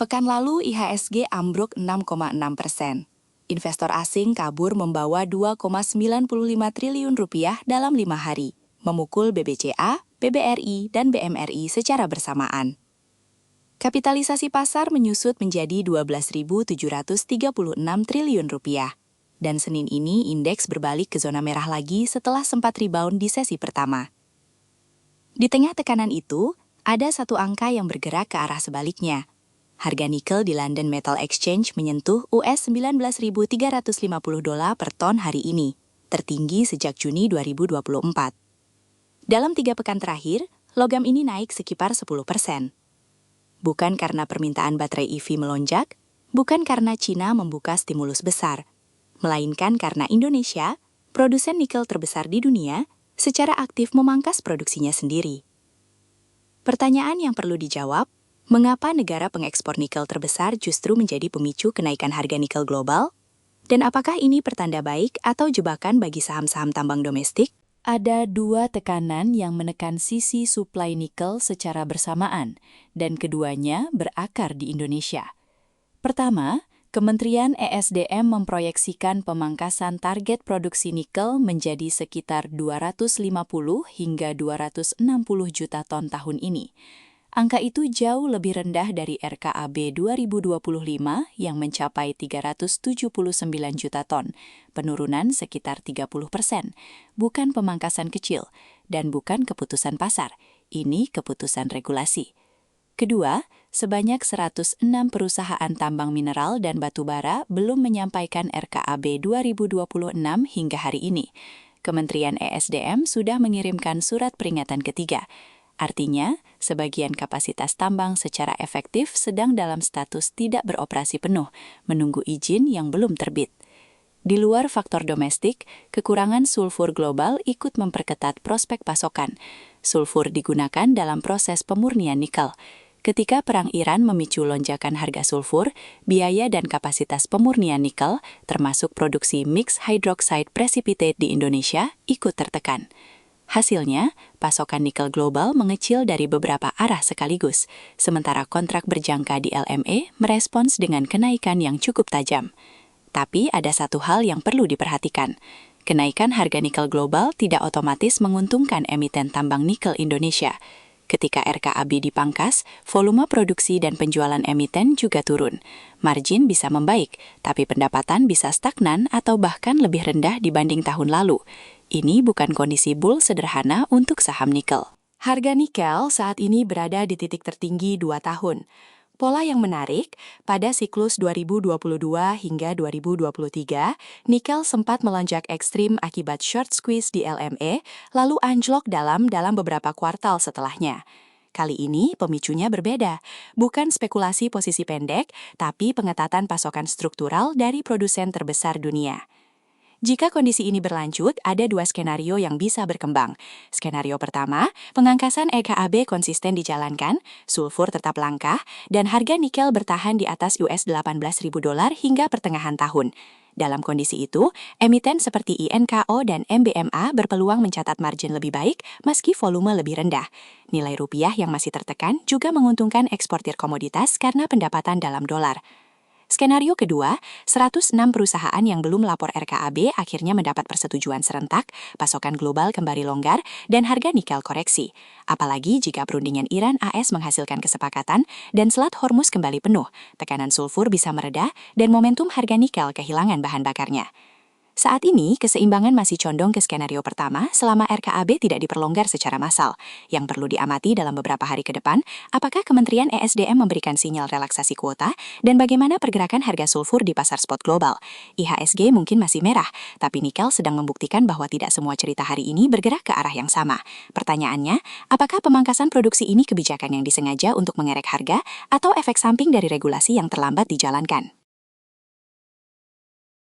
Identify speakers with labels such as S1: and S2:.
S1: Pekan lalu IHSG ambruk 6,6%. Investor asing kabur membawa 2,95 triliun rupiah dalam 5 hari, memukul BBCA, BBRI, dan BMRI secara bersamaan. Kapitalisasi pasar menyusut menjadi 12.736 triliun rupiah. Dan Senin ini indeks berbalik ke zona merah lagi setelah sempat rebound di sesi pertama. Di tengah tekanan itu, ada satu angka yang bergerak ke arah sebaliknya. Harga nikel di London Metal Exchange menyentuh US $19.350 per ton hari ini, tertinggi sejak Juni 2024. Dalam 3 pekan terakhir, logam ini naik sekitar 10%. Bukan karena permintaan baterai EV melonjak, bukan karena Cina membuka stimulus besar, melainkan karena Indonesia, produsen nikel terbesar di dunia, secara aktif memangkas produksinya sendiri. Pertanyaan yang perlu dijawab, mengapa negara pengekspor nikel terbesar justru menjadi pemicu kenaikan harga nikel global? Dan apakah ini pertanda baik atau jebakan bagi saham-saham tambang domestik? Ada 2 tekanan yang menekan sisi suplai nikel secara bersamaan, dan keduanya berakar di Indonesia. Pertama, Kementerian ESDM memproyeksikan pemangkasan target produksi nikel menjadi sekitar 250 hingga 260 juta ton tahun ini. Angka itu jauh lebih rendah dari RKAB 2025 yang mencapai 379 juta ton, penurunan sekitar 30%, bukan pemangkasan kecil, dan bukan keputusan pasar, ini keputusan regulasi. Kedua, sebanyak 106 perusahaan tambang mineral dan batu bara belum menyampaikan RKAB 2026 hingga hari ini. Kementerian ESDM sudah mengirimkan surat peringatan ketiga. Artinya, sebagian kapasitas tambang secara efektif sedang dalam status tidak beroperasi penuh, menunggu izin yang belum terbit. Di luar faktor domestik, kekurangan sulfur global ikut memperketat prospek pasokan. Sulfur digunakan dalam proses pemurnian nikel. Ketika perang Iran memicu lonjakan harga sulfur, biaya dan kapasitas pemurnian nikel, termasuk produksi mixed hydroxide precipitate di Indonesia, ikut tertekan. Hasilnya, pasokan nikel global mengecil dari beberapa arah sekaligus, sementara kontrak berjangka di LME merespons dengan kenaikan yang cukup tajam. Tapi ada satu hal yang perlu diperhatikan. Kenaikan harga nikel global tidak otomatis menguntungkan emiten tambang nikel Indonesia. Ketika RKAB dipangkas, volume produksi dan penjualan emiten juga turun. Margin bisa membaik, tapi pendapatan bisa stagnan atau bahkan lebih rendah dibanding tahun lalu. Ini bukan kondisi bull sederhana untuk saham nikel. Harga nikel saat ini berada di titik tertinggi 2 tahun. Pola yang menarik, pada siklus 2022 hingga 2023, nikel sempat melonjak ekstrim akibat short squeeze di LME, lalu anjlok dalam beberapa kuartal setelahnya. Kali ini pemicunya berbeda, bukan spekulasi posisi pendek, tapi pengetatan pasokan struktural dari produsen terbesar dunia. Jika kondisi ini berlanjut, ada 2 skenario yang bisa berkembang. Skenario pertama, pengangkasan RKAB konsisten dijalankan, sulfur tetap langka, dan harga nikel bertahan di atas US $18.000 hingga pertengahan tahun. Dalam kondisi itu, emiten seperti INKO dan MBMA berpeluang mencatat margin lebih baik meski volume lebih rendah. Nilai rupiah yang masih tertekan juga menguntungkan eksportir komoditas karena pendapatan dalam dolar. Skenario kedua, 106 perusahaan yang belum melapor RKAB akhirnya mendapat persetujuan serentak, pasokan global kembali longgar, dan harga nikel koreksi. Apalagi jika perundingan Iran-AS menghasilkan kesepakatan dan Selat Hormuz kembali penuh, tekanan sulfur bisa mereda dan momentum harga nikel kehilangan bahan bakarnya. Saat ini, keseimbangan masih condong ke skenario pertama selama RKAB tidak diperlonggar secara massal. Yang perlu diamati dalam beberapa hari ke depan, apakah Kementerian ESDM memberikan sinyal relaksasi kuota dan bagaimana pergerakan harga sulfur di pasar spot global. IHSG mungkin masih merah, tapi nikel sedang membuktikan bahwa tidak semua cerita hari ini bergerak ke arah yang sama. Pertanyaannya, apakah pemangkasan produksi ini kebijakan yang disengaja untuk mengerek harga atau efek samping dari regulasi yang terlambat dijalankan?